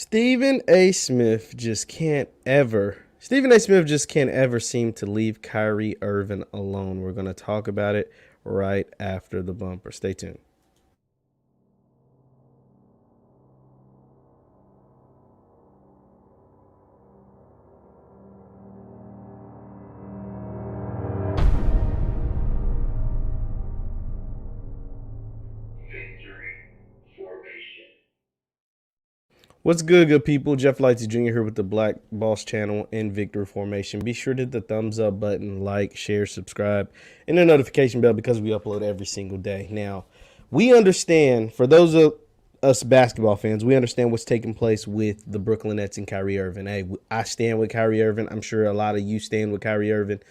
Stephen A. Smith just can't ever seem to leave Kyrie Irving alone. We're going to talk about it right after the bumper. Stay tuned. What's good people? Jeff Lightsy Jr. here with the Black Boss channel and Victory Formation. Be sure to hit the thumbs up button, like, share, subscribe, and the notification bell because we upload every single day. Now, we understand, for those of us basketball fans, we understand what's taking place with the Brooklyn Nets and Kyrie Irving. Hey, I stand with Kyrie Irving. I'm sure a lot of you stand with Kyrie Irving.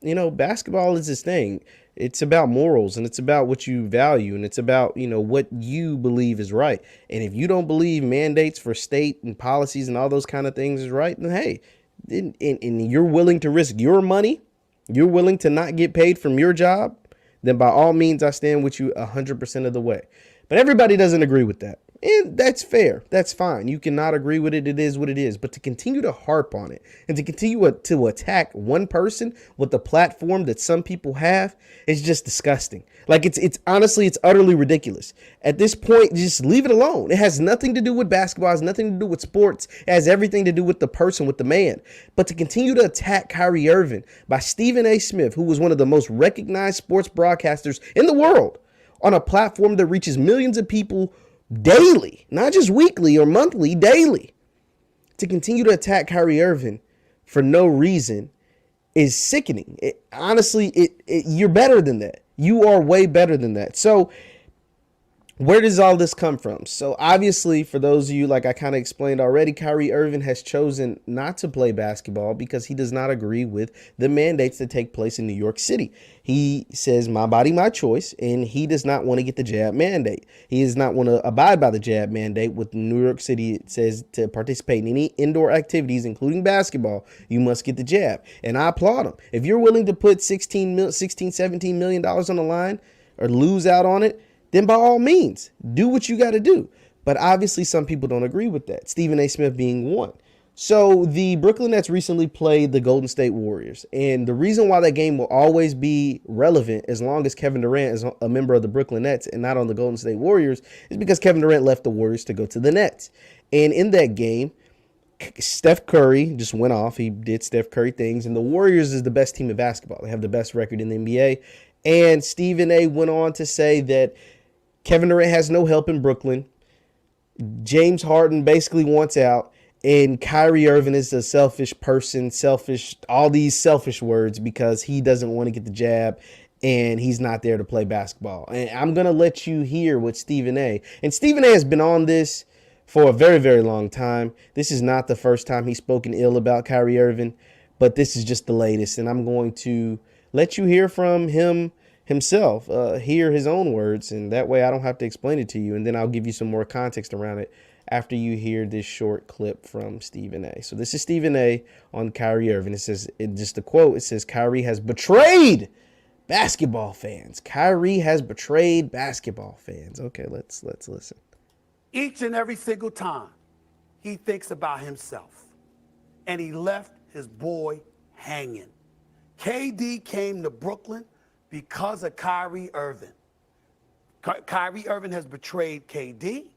You know, basketball is this thing. It's about morals and it's about what you value and it's about, what you believe is right. And if you don't believe mandates for state and policies and all those kind of things is right, then hey, and you're willing to risk your money, you're willing to not get paid from your job, then by all means, I stand with you 100% of the way. But everybody doesn't agree with that. And that's fair. That's fine. You cannot agree with it. It is what it is. But to continue to harp on it and to continue to attack one person with the platform that some people have is just disgusting. Like it's honestly, it's utterly ridiculous. At this point, just leave it alone. It has nothing to do with basketball. It has nothing to do with sports. It has everything to do with the person, with the man. But to continue to attack Kyrie Irving by Stephen A. Smith, who was one of the most recognized sports broadcasters in the world, on a platform that reaches millions of people daily, not just weekly or monthly, daily. To continue to attack Kyrie Irving for no reason is sickening. Honestly, you're better than that. You are way better than that. So where does all this come from? So obviously, for those of you, like I kind of explained already, Kyrie Irving has chosen not to play basketball because he does not agree with the mandates that take place in New York City. He says, my body, my choice, and he does not want to get the jab mandate. He does not want to abide by the jab mandate. With New York City, it says to participate in any indoor activities, including basketball, you must get the jab. And I applaud him. If you're willing to put $17 million on the line or lose out on it, then by all means, do what you got to do. But obviously, some people don't agree with that, Stephen A. Smith being one. So the Brooklyn Nets recently played the Golden State Warriors. And the reason why that game will always be relevant as long as Kevin Durant is a member of the Brooklyn Nets and not on the Golden State Warriors is because Kevin Durant left the Warriors to go to the Nets. And in that game, Steph Curry just went off. He did Steph Curry things. And the Warriors is the best team in basketball. They have the best record in the NBA. And Stephen A. went on to say that Kevin Durant has no help in Brooklyn. James Harden basically wants out. And Kyrie Irving is a selfish person, all these selfish words because he doesn't want to get the jab and he's not there to play basketball. And I'm going to let you hear what Stephen A. And Stephen A. has been on this for a very, very long time. This is not the first time he's spoken ill about Kyrie Irving, but this is just the latest. And I'm going to let you hear from himself, hear his own words, and that way I don't have to explain it to you, and then I'll give you some more context around it after you hear this short clip from Stephen A. So this is Stephen A. on Kyrie Irving. It says, just a quote, it says, Kyrie has betrayed basketball fans. Kyrie has betrayed basketball fans. Okay, let's listen. Each and every single time he thinks about himself, and he left his boy hanging. KD came to Brooklyn because of Kyrie Irving. Kyrie Irving has betrayed KD.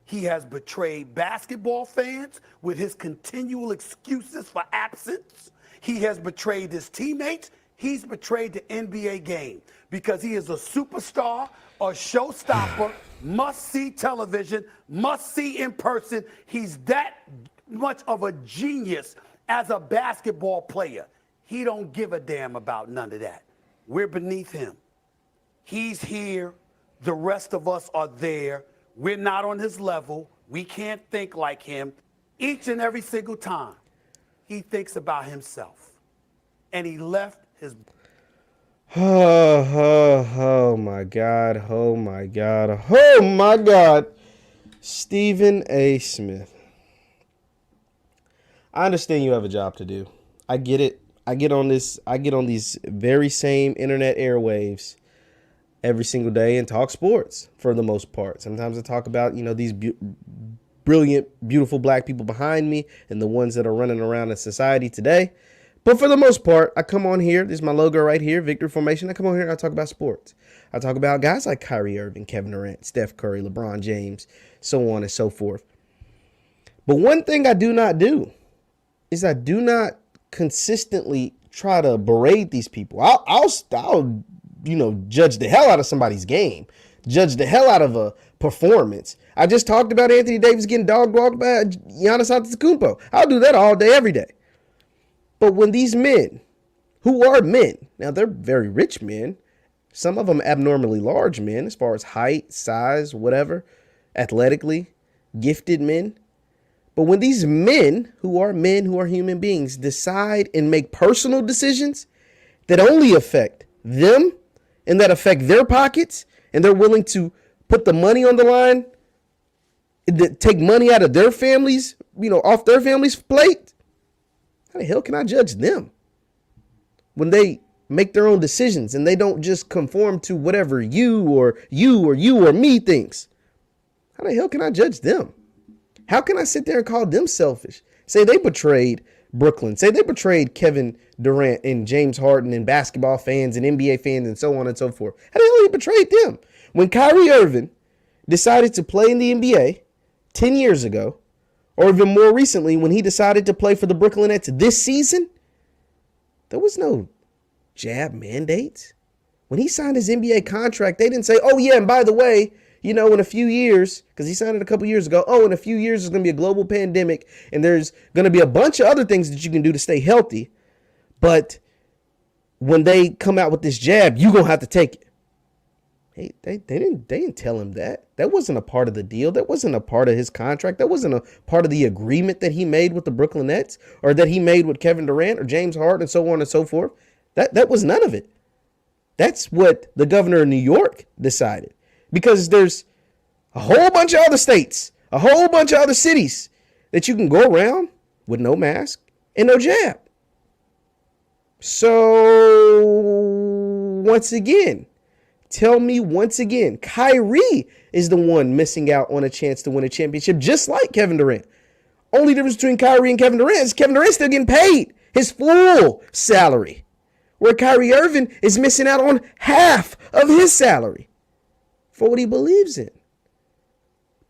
He has betrayed basketball fans with his continual excuses for absence. He has betrayed his teammates. He's betrayed the NBA game because he is a superstar, a showstopper, must-see television, must-see in person. He's that much of a genius as a basketball player. He don't give a damn about none of that. We're beneath him. He's here. The rest of us are there. We're not on his level. We can't think like him. Each and every single time, he thinks about himself. And he left his... Oh my God. Oh my God. Oh my God. Stephen A. Smith. I understand you have a job to do. I get it. I get on these very same internet airwaves every single day and talk sports for the most part. Sometimes I talk about, these brilliant, beautiful black people behind me and the ones that are running around in society today. But for the most part, I come on here. This is my logo right here, Victory Formation. I come on here and I talk about sports. I talk about guys like Kyrie Irving, Kevin Durant, Steph Curry, LeBron James, so on and so forth. But one thing I do not do is I do not consistently try to berate these people. I'll judge the hell out of somebody's game, judge the hell out of a performance. I just talked about Anthony Davis getting dog walked by Giannis Antetokounmpo. I'll do that all day, every day. But when these men, who are men, now they're very rich men, some of them abnormally large men as far as height, size, whatever, athletically, gifted men. But when these men who are human beings, decide and make personal decisions that only affect them and that affect their pockets, and they're willing to put the money on the line, take money out of their families, off their family's plate, how the hell can I judge them? When they make their own decisions and they don't just conform to whatever you or me thinks, how the hell can I judge them? How can I sit there and call them selfish? Say they betrayed Brooklyn. Say they betrayed Kevin Durant and James Harden and basketball fans and NBA fans and so on and so forth. How the hell he betrayed them? When Kyrie Irving decided to play in the NBA 10 years ago, or even more recently when he decided to play for the Brooklyn Nets this season, there was no jab mandates. When he signed his NBA contract, they didn't say, oh yeah, and by the way, in a few years, because he signed it a couple years ago, in a few years there's going to be a global pandemic and there's going to be a bunch of other things that you can do to stay healthy. But when they come out with this jab, you're going to have to take it. Hey, they didn't tell him that. That wasn't a part of the deal. That wasn't a part of his contract. That wasn't a part of the agreement that he made with the Brooklyn Nets or that he made with Kevin Durant or James Harden and so on and so forth. That was none of it. That's what the governor of New York decided. Because there's a whole bunch of other states, a whole bunch of other cities that you can go around with no mask and no jab. So once again, tell me once again, Kyrie is the one missing out on a chance to win a championship, just like Kevin Durant. Only difference between Kyrie and Kevin Durant is Kevin Durant still getting paid his full salary, where Kyrie Irving is missing out on half of his salary for what he believes in.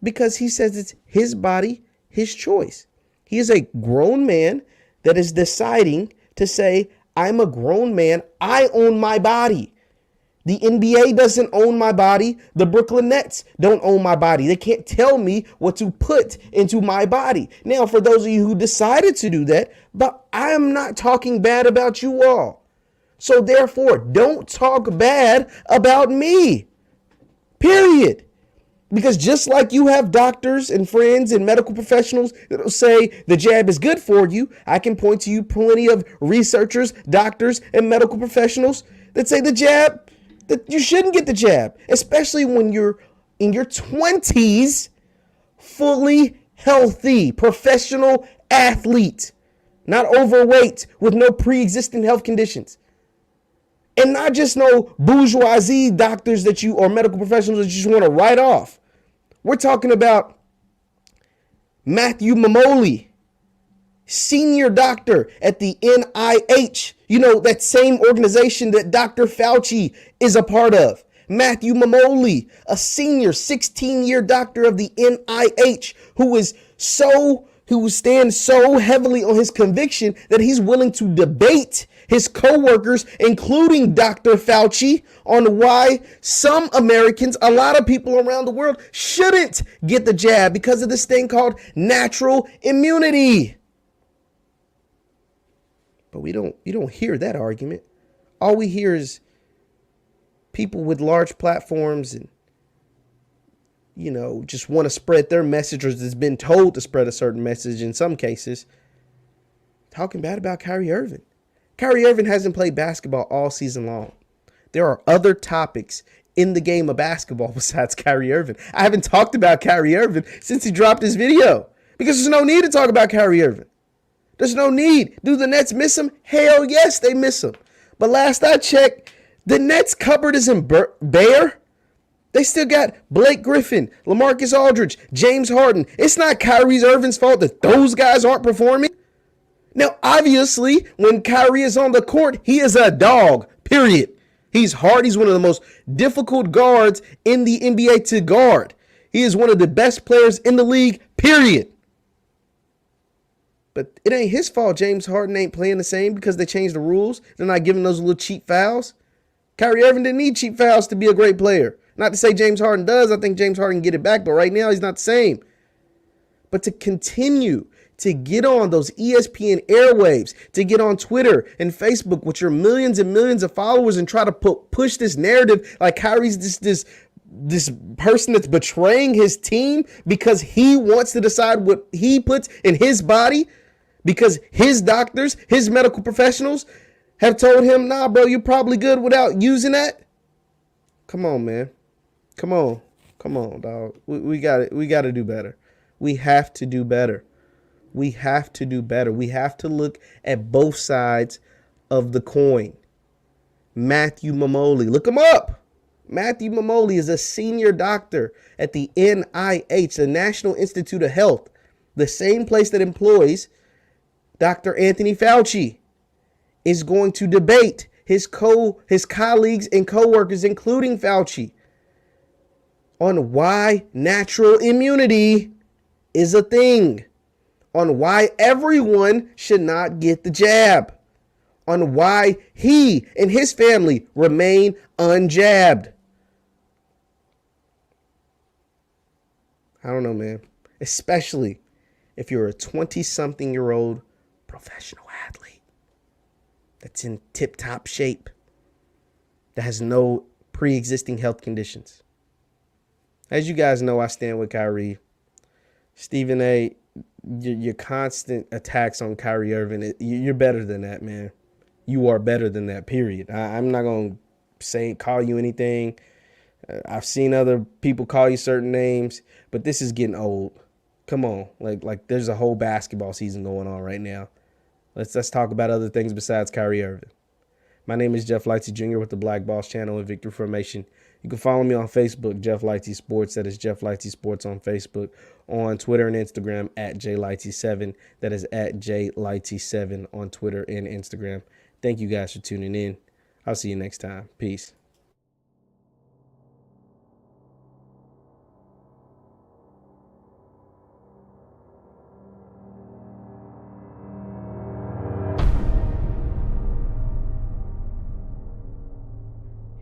Because he says it's his body, his choice. He is a grown man that is deciding to say, I'm a grown man. I own my body. The NBA doesn't own my body. The Brooklyn Nets don't own my body. They can't tell me what to put into my body. Now, for those of you who decided to do that, but I am not talking bad about you all. So therefore, don't talk bad about me. Period. Because just like you have doctors and friends and medical professionals that will say the jab is good for you, I can point to you plenty of researchers, doctors, and medical professionals that say the jab, that you shouldn't get the jab, especially when you're in your 20s, fully healthy, professional athlete, not overweight with no pre-existing health conditions. And not just no bourgeoisie doctors that you or medical professionals that you just want to write off. We're talking about Matthew Mamoli, senior doctor at the NIH, that same organization that Dr. Fauci is a part of. Matthew Mamoli, a senior 16-year doctor of the NIH who stands so heavily on his conviction that he's willing to debate his co-workers, including Dr. Fauci, on why some Americans, a lot of people around the world, shouldn't get the jab because of this thing called natural immunity. But you don't hear that argument. All we hear is people with large platforms and just want to spread their message or has been told to spread a certain message in some cases, talking bad about Kyrie Irving. Kyrie Irving hasn't played basketball all season long. There are other topics in the game of basketball besides Kyrie Irving. I haven't talked about Kyrie Irving since he dropped his video because there's no need to talk about Kyrie Irving. There's no need. Do the Nets miss him? Hell yes, they miss him. But last I checked, the Nets cupboard isn't bare. They still got Blake Griffin, LaMarcus Aldridge, James Harden. It's not Kyrie Irving's fault that those guys aren't performing. Now, obviously, when Kyrie is on the court, he is a dog, period. He's hard. He's one of the most difficult guards in the NBA to guard. He is one of the best players in the league, period. But it ain't his fault James Harden ain't playing the same because they changed the rules. They're not giving those little cheap fouls. Kyrie Irving didn't need cheap fouls to be a great player. Not to say James Harden does. I think James Harden can get it back, but right now he's not the same. But to continue to get on those ESPN airwaves, to get on Twitter and Facebook with your millions and millions of followers and try to push this narrative like Kyrie's this person that's betraying his team because he wants to decide what he puts in his body, because his doctors, his medical professionals have told him, nah, bro, you're probably good without using that. Come on, man. Come on, dog. We got it. We got to do better. We have to do better. We have to do better. We have to look at both sides of the coin. Matthew Mamoli, look him up. Matthew Mamoli is a senior doctor at the NIH, the National Institute of Health, the same place that employs Dr. Anthony Fauci, is going to debate his colleagues and coworkers, including Fauci, on why natural immunity is a thing, on why everyone should not get the jab, on why he and his family remain unjabbed. I don't know, man. Especially if you're a 20-something-year-old professional athlete that's in tip-top shape, that has no pre-existing health conditions. As you guys know, I stand with Kyrie. Stephen A., your constant attacks on Kyrie Irving, you're better than that, man. You are better than that, period. I'm not going to call you anything. I've seen other people call you certain names, but this is getting old. Come on. Like there's a whole basketball season going on right now. Let's talk about other things besides Kyrie Irving. My name is Jeff Lightsy Jr. with the Black Boss Channel and Victory Formation. You can follow me on Facebook, Jeff Lightsy Sports. That is Jeff Lightsy Sports on Facebook. On Twitter and Instagram, at JLightsy7. That is at JLightsy7 on Twitter and Instagram. Thank you guys for tuning in. I'll see you next time. Peace.